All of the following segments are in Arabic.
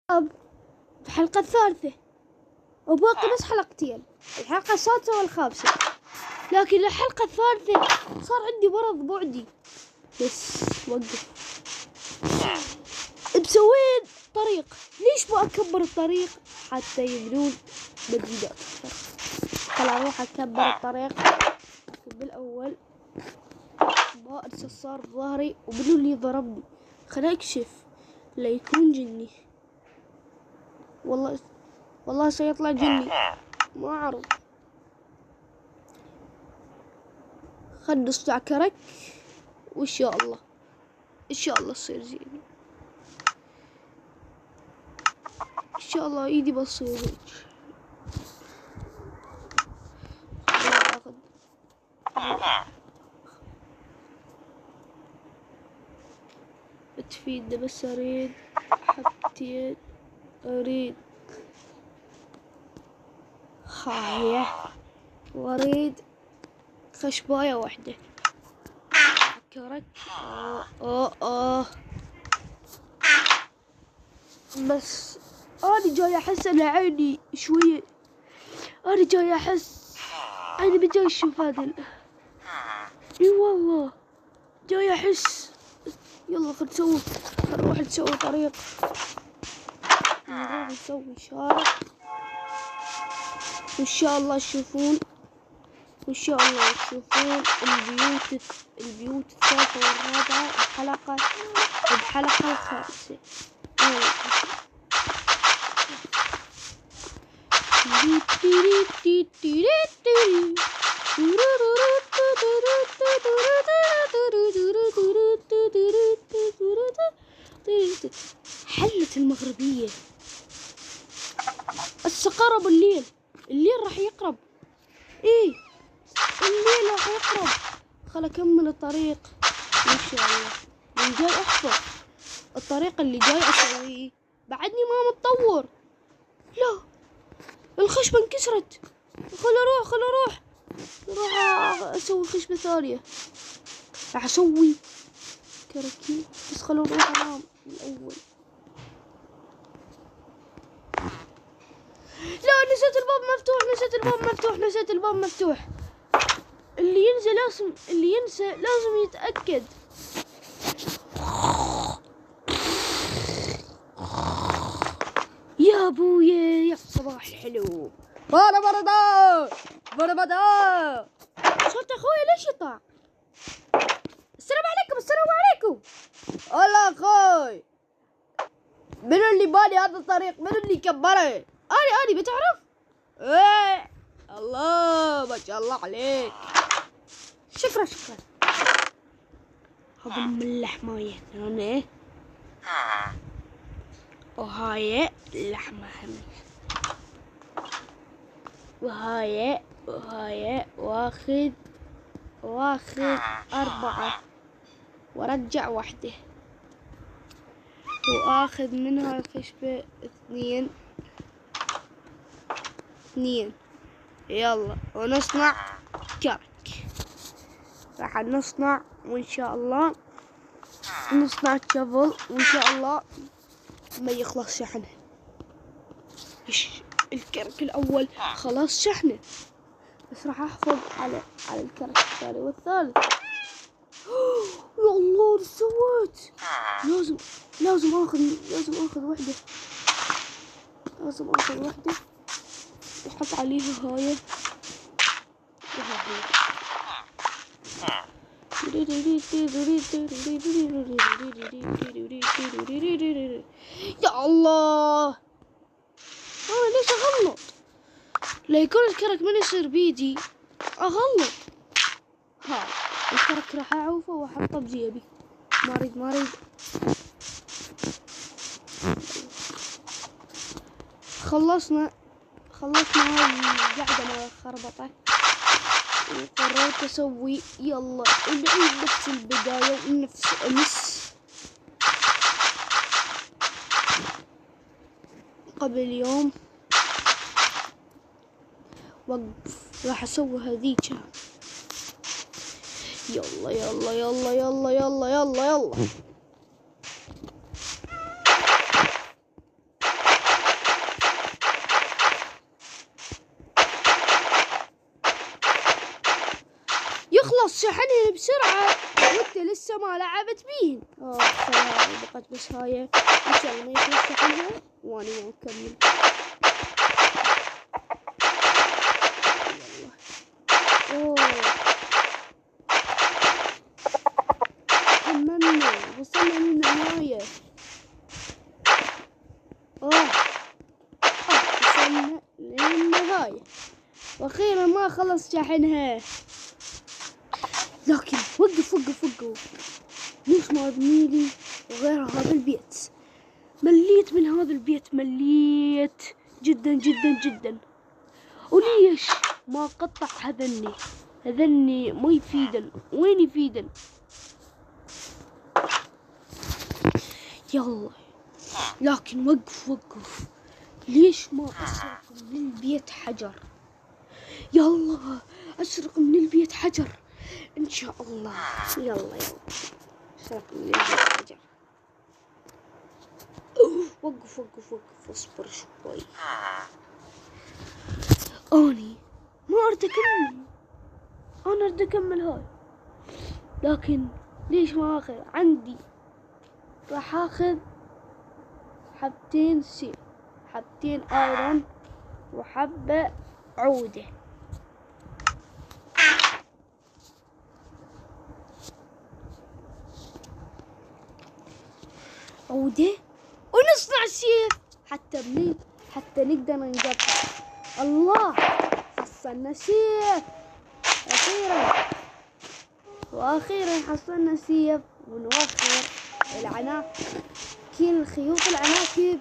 في الحلقة الثالثة وباقي بس حلقتين، الحلقة السادسة والخامسة، لكن الحلقة الثالثة صار عندي مرض بعدي. بس وقف بسوين طريق، ليش ما أكبر الطريق حتى يبنون مدينة أكثر؟ خل أروح أكبر الطريق بالأول. ما أرسل صار بظهري وبنوا لي ضربني. خل أكشف لا يكون جني. والله سيطلع جني، ما أعرف. خل نصنع كرك وإن شاء الله تصير زيني. إن شاء الله إيدي بتصير هيك. بتفيدنا بس أريد حبتين، أريد خاية وأريد خشباية واحدة. كرك بس أنا جاي أحس إن عيني شوية، أنا جاي أحس عيني بجاي أشوف هذا إي والله جاي أحس. يلا خل نروح نسوي طريق، نروح نسوي شارع وإن شاء الله تشوفون، البيوت الثالثة والرابعة الحلقة الخامسة. حلت المغربية، هسه قرب الليل راح يقرب. ايه الليل راح يقرب. خل اكمل الطريق ان شاء الله. من جاي احفظ الطريق اللي جاي اسويه، بعدني ما متطور. لا الخشبة انكسرت. خل اروح اسوي خشبة ثانية. راح اسوي كراكيب بس خل نروح انام الاول. لا نسيت الباب مفتوح. اللي ينسى لازم يتأكد. يا ابويا يا صباح الحلو. بربدا صوت اخوي ليش يطلع؟ السلام عليكم. والله اخوي منو اللي باني هذا الطريق؟ منو اللي كبره؟ اني بتعرف؟ ايه الله ما شاء الله عليك. شكرا هذا مملح مايه ثانية وهاي لحمة هم، وهاي واخذ 4 ورجع 1 واخذ منها الخشبة 2. يلا ونصنع كرك. راح نصنع وان شاء الله نصنع شفل وان شاء الله ما يخلص شحنه. الكرك الاول خلاص شحنه، بس راح احفظ على الكرك الثاني والثالث. يا الله ايش سويت؟ لازم اخذ وحده. واحط عليها هاي يا الله. انا ليش اغلط؟ لا يكون الكرك من يصير بيدي اغلط. ها الكرك راح اعوفه واحطه بجيبي. ما اريد. خلصنا هاي القعدة مال الخربطة، وقررت اسوي يلا نعيد نفس البداية ونفس قبل يوم. وقف راح اسوي هذيك. يلا خلاص شحنها بسرعة وانت لسه ما لعبت بيهن. خلاص بقت بس هاي ان شاء الله ما يخلص شحنها وانا ما اكمل. كملنا وصلنا للنهاية. وصلنا للنهاية واخيرا ما خلص شحنها. لكن وقف ليش ما ابنيلي غير هذا البيت؟ مليت من هذا البيت، مليت جدا جدا جدا. وليش ما قطع هذني ما يفيدن، وين يفيدن؟ يلا لكن وقف ليش ما اسرق من البيت حجر؟ يلا اسرق من البيت حجر ان شاء الله. يلا اسرق من البيت حجر. وقف اصبر شوي. اني ما اريد اكمل، انا اريد اكمل هاي، لكن ليش ما اخذ عندي؟ راح اخذ حبتين سيف، حبتين ايرون، وحبة عودة. ونصنع سيف حتى نقدر نقطع. الله حصلنا سيف واخيرا حصلنا سيف. ونوخر خيوط العناكب،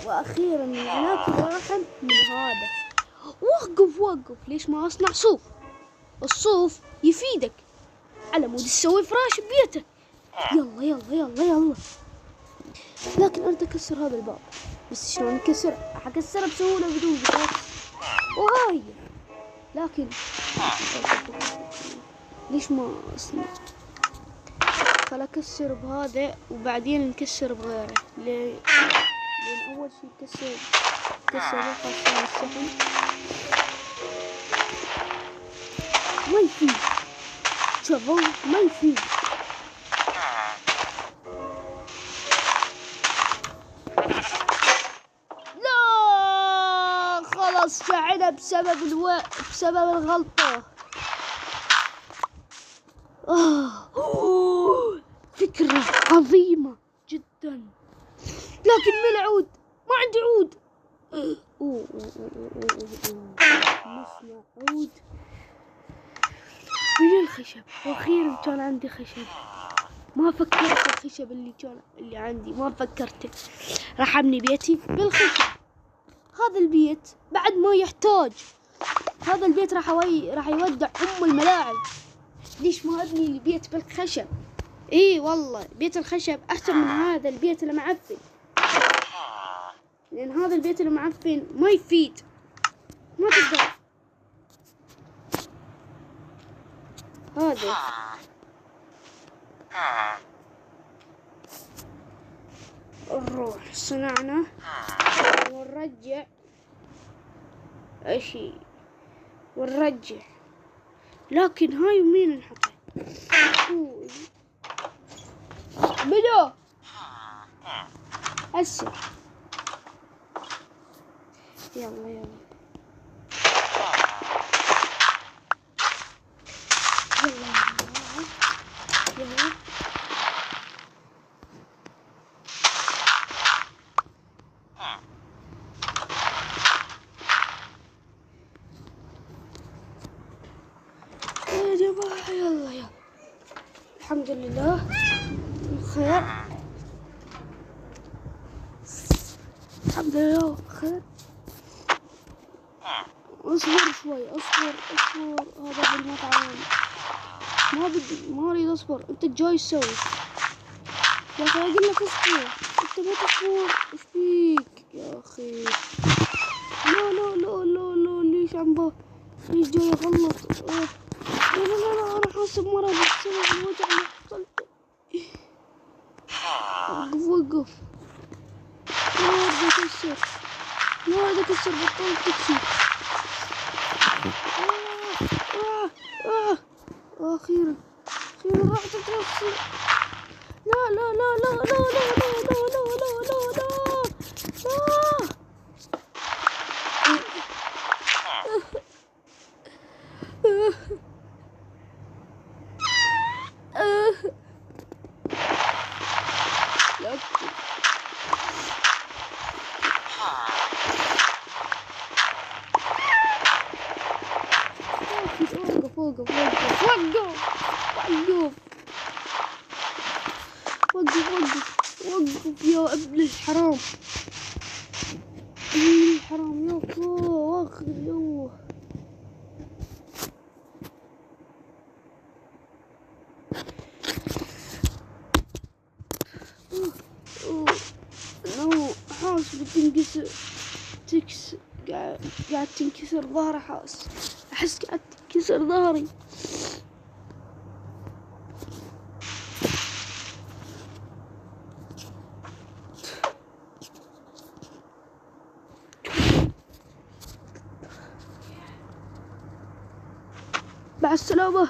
واخيرا العناكب راحت من هذا. وقف ليش ما اصنع صوف؟ الصوف يفيدك على مود تسوي فراش ببيتك. يلا لكن اريد اكسر هذا الباب، بس شلون نكسره؟ راح اكسره بسهوله بدون بيكاكس وهاي. لكن ليش ما اصنع؟ خل اكسر بهذا وبعدين نكسر بغيره. لين اول شي نكسر خاصة السحن ما يفيد. شوفوا ما يفيد. لا خلاص شعنا بسبب الغلطة. فكرة عظيمة جدا، لكن ما العود؟ ما عندي عود. نصنع عود من الخشب. واخيرا كان عندي خشب. ما فكرت الخشب اللي عندي، ما فكرته. راح ابني بيتي بالخشب. هذا البيت بعد ما يحتاج، هذا البيت راح يودع الملاعب. ليش ما ابني البيت بالخشب؟ اي والله بيت الخشب احسن من هذا البيت المعفن، لان هذا البيت المعفن ما يفيد، ما تقدر. هذا نروح صنعنا ونرجع اشي ونرجع. لكن هاي مين نحطها؟ بدو هسه. يلا يا جماعة يلا الحمد لله بخير، الحمد لله بخير. اصبر شوي، اصبر هذا بالمطعم. ما اريد اصبر. انت جاي تسوي يا اخي؟ اقول لك اصبر، انت ما تصبر. ايش فيك يا اخي؟ لا ليش ليش جاي اغلط؟ لا انا حاسب مرض بسبب الوجع اللي حصلته. وقف ما اريد اكسر بطلت تكسير. أخيرا أخيرا راح تتوصل. لا لا لا لا لا لا لا لا لا لا لا لا. وقف وقف وقف وقف وقف وقف وقف وقف يا ابن الحرام. ابن الحرام يا اخي يوه. نو حاس بتنكسر قاعد تنكسر ظهري. أحس قاعد تنكسر ظهري. مع السلامة.